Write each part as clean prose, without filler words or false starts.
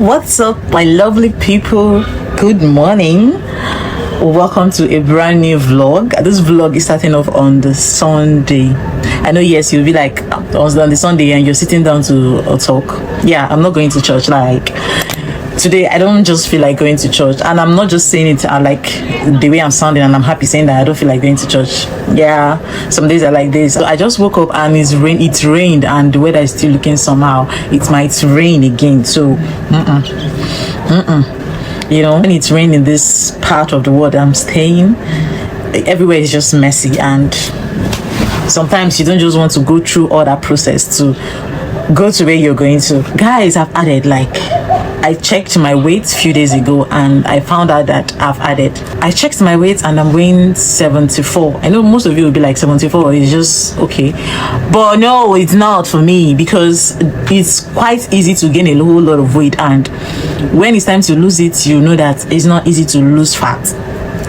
What's up, my lovely people? Good morning. Welcome to a brand new vlog. This vlog is starting off on the Sunday. I know, yes, you'll be like, on the Sunday and you're sitting down to talk. Yeah, I'm not going to church. Like, today, I don't just feel like going to church. And I'm not just saying it like the way I'm sounding, and I'm happy saying that I don't feel like going to church. Yeah, some days are like this. So I just woke up and it rained, and the weather is still looking somehow. It might rain again. So, you know, when it's raining in this part of the world I'm staying, everywhere is just messy, and sometimes you don't just want to go through all that process to go to where you're going to. Guys, I've added, like, I checked my weight a few days ago and I found out that I checked my weight and I'm weighing 74. I know most of you will be like, 74 is just okay, but no, it's not for me, because it's quite easy to gain a whole lot of weight, and when it's time to lose it, you know that it's not easy to lose fat.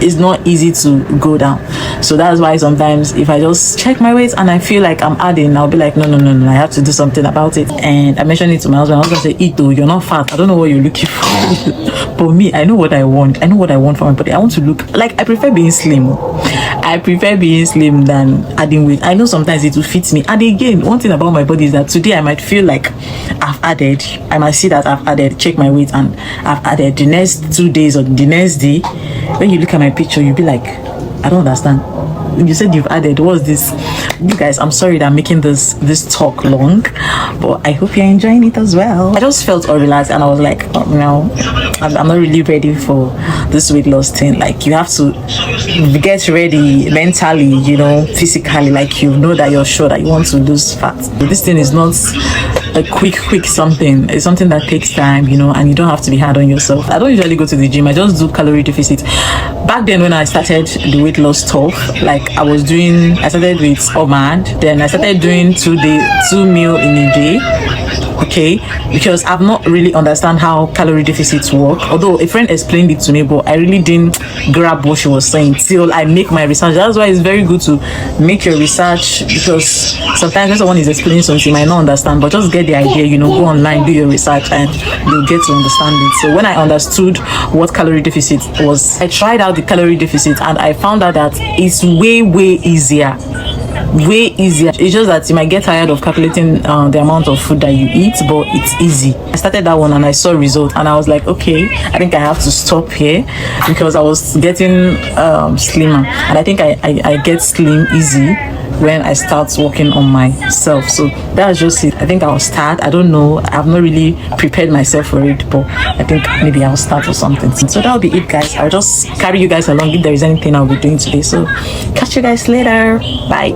It's not easy to go down. So that's why sometimes if I just check my weight and I feel like I'm adding, I'll be like, no, I have to do something about it. And I mentioned it to my husband. My husband said, Ito, you're not fat. I don't know what you're looking for. But me, I know what I want. I know what I want for my body. I want to look like, I prefer being slim. I prefer being slim than adding weight. I know sometimes it will fit me. And again, one thing about my body is that today I might feel like I've added. I might see that I've added, check my weight, and I've added. The next 2 days or the next day, when you look at my picture, you'll be like, I don't understand. You said you've added, what's this? You guys, I'm sorry that I'm making this talk long, but I hope you're enjoying it as well. I just felt all relaxed and I was like, oh, no, I'm not really ready for this weight loss thing. Like, you have to get ready mentally, you know, physically, like, you know that you're sure that you want to lose fat. This thing is not a quick something. It's something that takes time, you know, and you don't have to be hard on yourself. I don't usually go to the gym. I just do calorie deficit. Back then when I started the weight loss stuff, like, I started with OMAD, then I started doing 2 meal in a day. Okay, because I've not really understand how calorie deficits work, although a friend explained it to me, but I really didn't grab what she was saying till I make my research. That's why it's very good to make your research, because sometimes when someone is explaining something, you might not understand, but just get the idea, you know, go online, do your research, and you'll get to understand it. So when I understood what calorie deficit was, I tried out the calorie deficit and I found out that it's way easier. It's just that you might get tired of calculating the amount of food that you eat, but it's easy. I started that one and I saw results, and I was like, okay, I think I have to stop here, because I was getting slimmer, and I think I get slim easy when I start working on myself. So that's just it. I think I'll start. I don't know, I've not really prepared myself for it, but I think maybe I'll start or something. So that'll be it, guys. I'll just carry you guys along if there is anything I'll be doing today. So catch you guys later. Bye.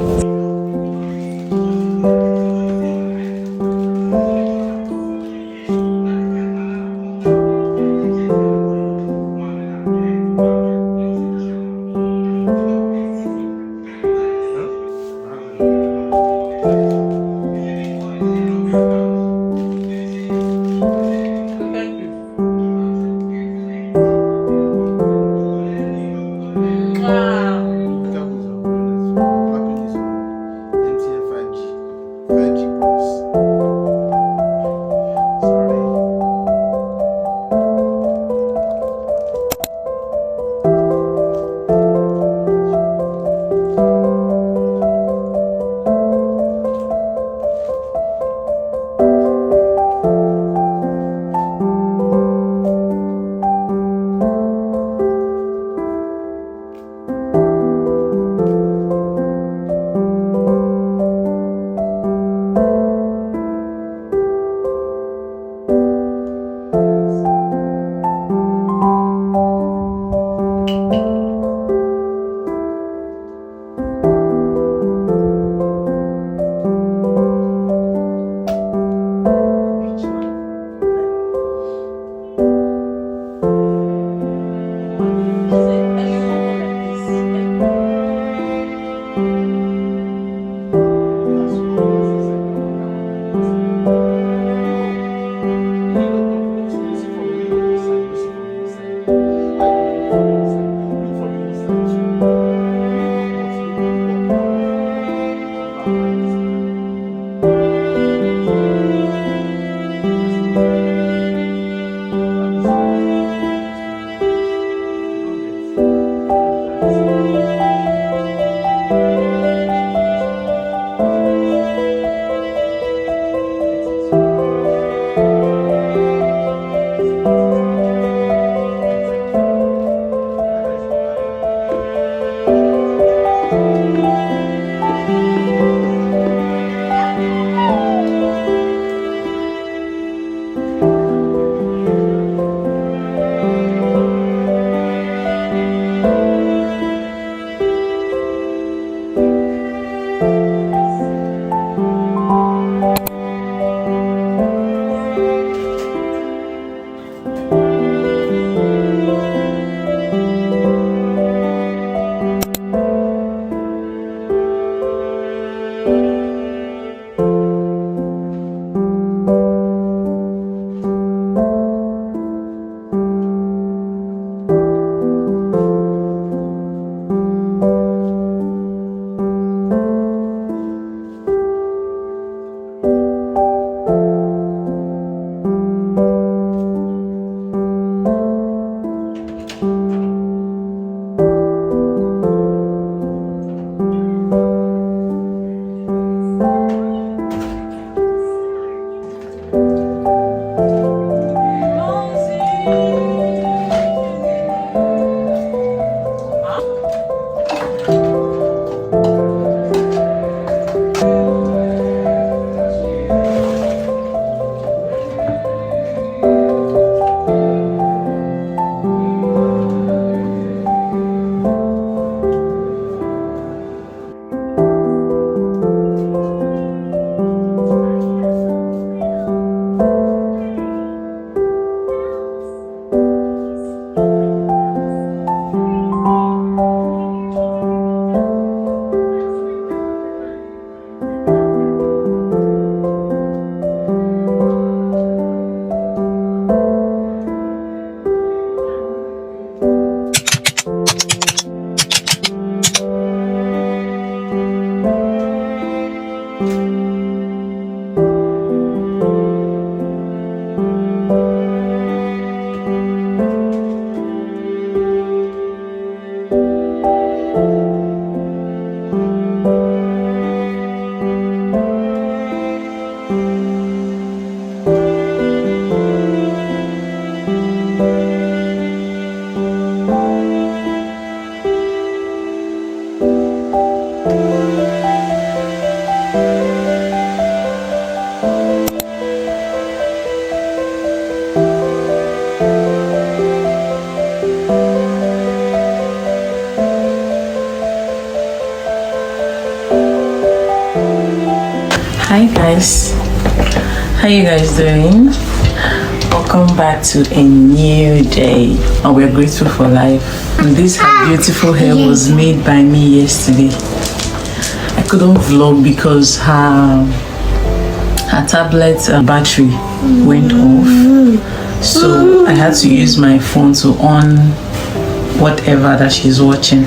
Hi guys, how you guys doing? Welcome back to a new day, and we're grateful for life. This beautiful hair was made by me yesterday. I couldn't vlog because her tablet battery went off, so I had to use my phone to on whatever that she's watching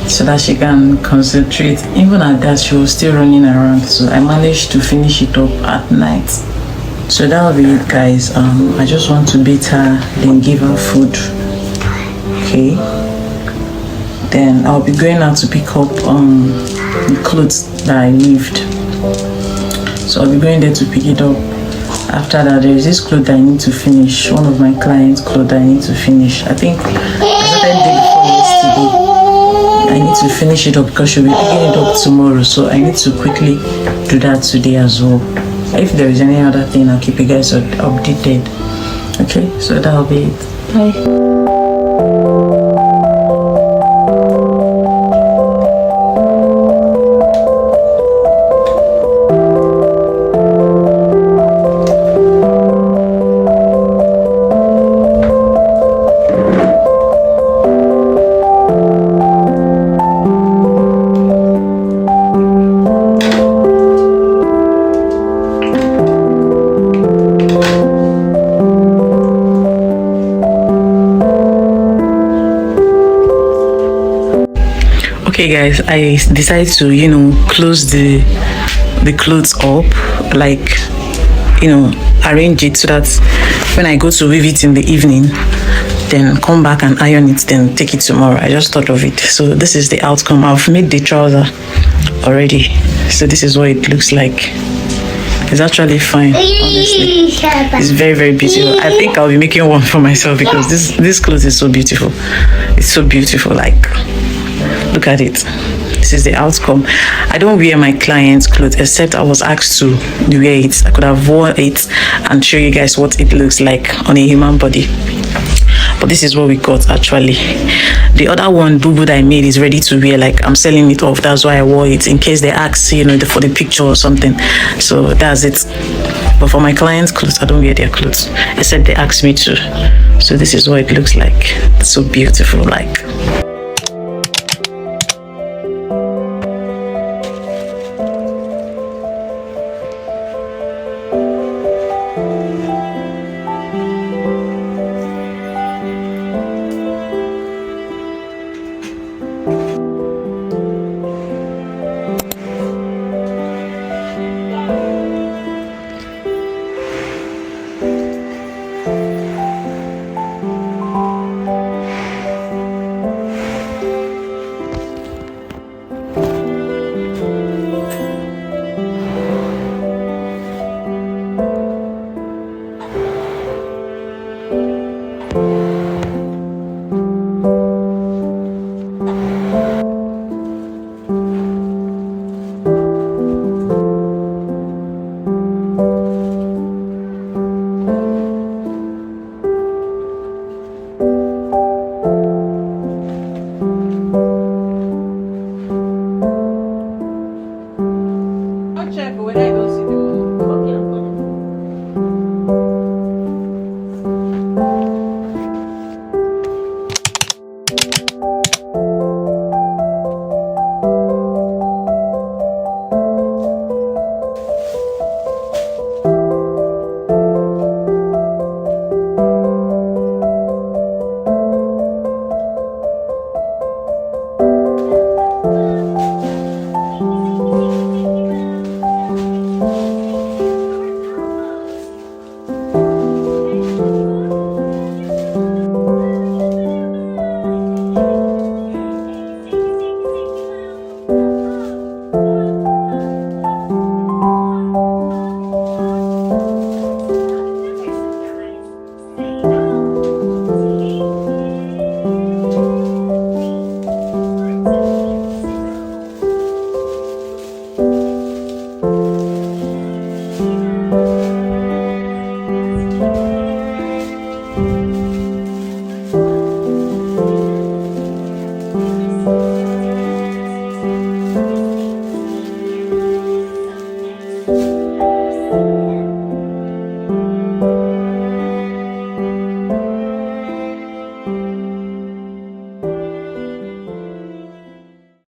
so that she can concentrate. Even at that, she was still running around, so I managed to finish it up at night. So that'll be it, guys. I just want to beat her, then give her food. Okay, then I'll be going out to pick up the clothes that I weaved. So I'll be going there to pick it up. After that, there is this clothes that I need to finish. One of my clients' clothes that I need to finish. I think I started day before yesterday. I need to finish it up because she'll be picking it up tomorrow, so I need to quickly do that today as well. If there is any other thing, I'll keep you guys updated. Okay, so that'll be it. Bye. Okay guys, I decided to close the clothes up, like arrange it so that when I go to weave it in the evening, then come back and iron it, then take it tomorrow. I just thought of it. So this is the outcome. I've made the trouser already, so this is what it looks like. It's actually fine, honestly. It's very, very beautiful. I think I'll be making one for myself because this clothes is so beautiful. It's so beautiful. Like, look at it. This is the outcome. I don't wear my clients' clothes except I was asked to wear it. I could have worn it and show you guys what it looks like on a human body. But this is what we got actually. The other one, boo boo, that I made is ready to wear. Like, I'm selling it off. That's why I wore it, in case they ask, for the picture or something. So that's it. But for my clients' clothes, I don't wear their clothes except they ask me to. So this is what it looks like. It's so beautiful. Like.